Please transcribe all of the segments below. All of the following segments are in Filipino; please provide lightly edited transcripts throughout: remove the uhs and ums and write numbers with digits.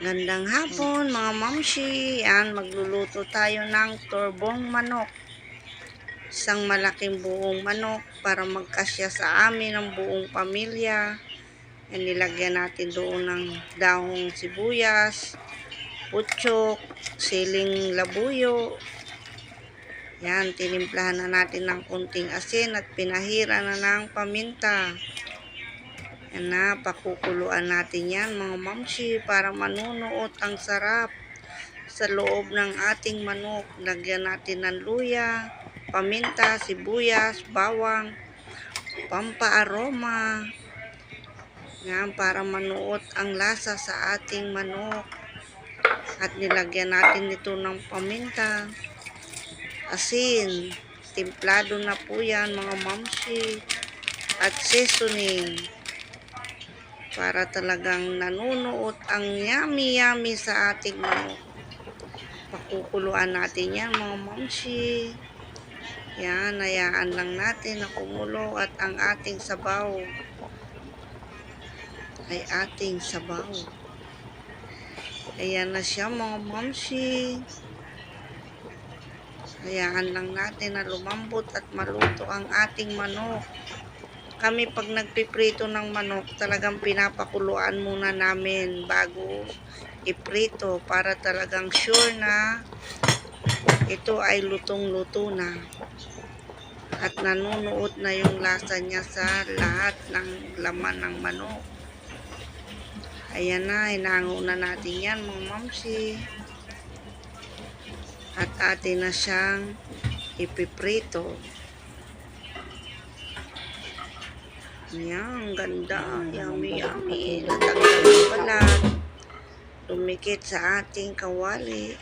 Gandang hapon mga mamshi. Yan, magluluto tayo ng turbong manok. Isang malaking buong manok para magkasya sa amin ang buong pamilya. Yan, nilagyan natin doon ng dahong sibuyas, putsok, siling labuyo. Yan, tinimplahan na natin ng kunting asin at pinahira na ng paminta. Yan na, pakukuluan natin yan mga mamshi para manunuot ang sarap sa loob ng ating manok. Lagyan natin ng luya, paminta, sibuyas, bawang, pampaaroma. Yan, para manuot ang lasa sa ating manok. At nilagyan natin ito ng paminta, asin, timplado na po yan mga mamshi, at seasoning. Para talagang nanunuot ang yummy sa ating manok. Pakukuluan natin yan mga mamshi. Yan, hayaan lang natin na kumulo at ang ating sabaw ay ating sabaw. Ayan na siya mga mamshi. Hayaan lang natin na lumambot at maluto ang ating manok. Kami pag nagpiprito ng manok, talagang pinapakuluan muna namin bago iprito para talagang sure na ito ay lutong-luto na. At nanunuot na yung lasa niya sa lahat ng laman ng manok. Ayan na, hinango na natin yan mga mamsi. At atin na siyang ipiprito. Yan, ganda. Yummy. Natanggal yung balat. Lumikit sa ating kawali.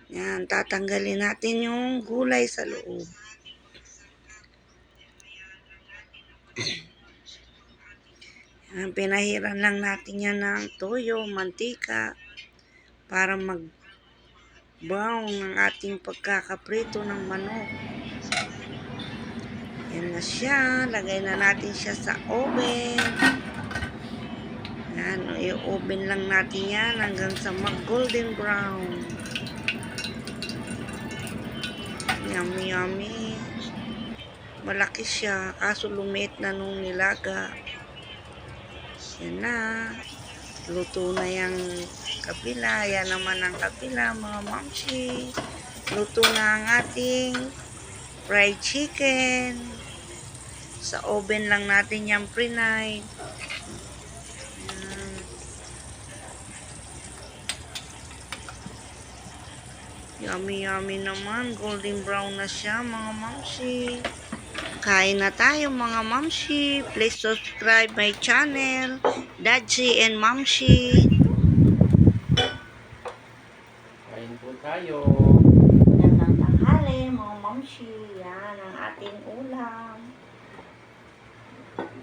Yan, tatanggalin natin yung gulay sa loob. Yan, pinahiran lang natin yan ng toyo, mantika, para mag-brown ang ating pagkakaprito ng manok. Yan na siya. Lagay na natin siya sa oven. Yan, i-oven lang natin yan hanggang sa mag-golden brown. Yummy. Malaki siya, kaso lumiit na nung nilaga. Yan na. Luto na yung kapila. Yan naman ang kapila, mga mamshi. Luto na ang ating fried chicken. Sa oven lang natin yung pre-night. Yummy naman. Golden brown na siya mga mamshi. Kain na tayo mga mamshi. Please subscribe my channel, Dadji and Mamshi. Kain po tayo. Magandang tanghali mga mamshi. Yan ang ating ulam.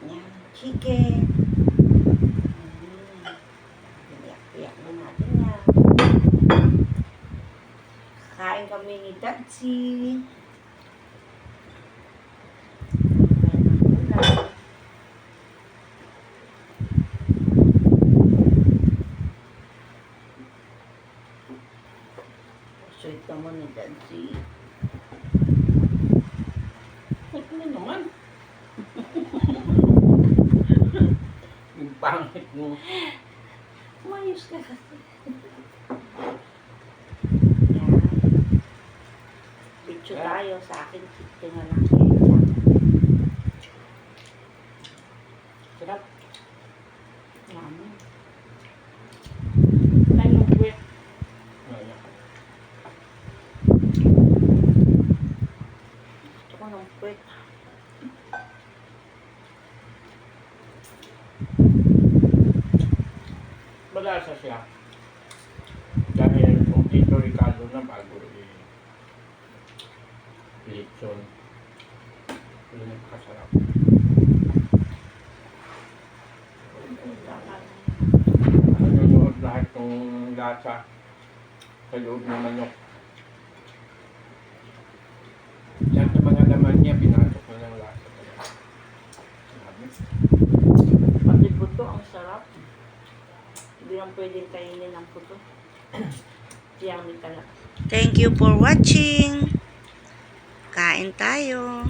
Yan, chicken. Iyak na natin yan. Kain kami ni Dadji. Sweet naman ni Dadji. Ito na naman. Yung pangit mo. Umayos ka kasi. Picture tayo sa akin. Tingnan lang ketchup. Sarap. Yummy. Ay, yung kwet. Ayan. Gusto ko ng puwet. Malasa siya. Dahil kung dito Ricardo na bago i-lechon. Ito na pakasarap. Nanonood lahat ng lasa sa loob ng manok. Lahat ng mga laman niya, pinasok na ng lasa. Sabi. Pati buto, ang sarap. Hindi lang pwedeng kainin ng puto. Yummy talaga. Thank you for watching. Kain tayo.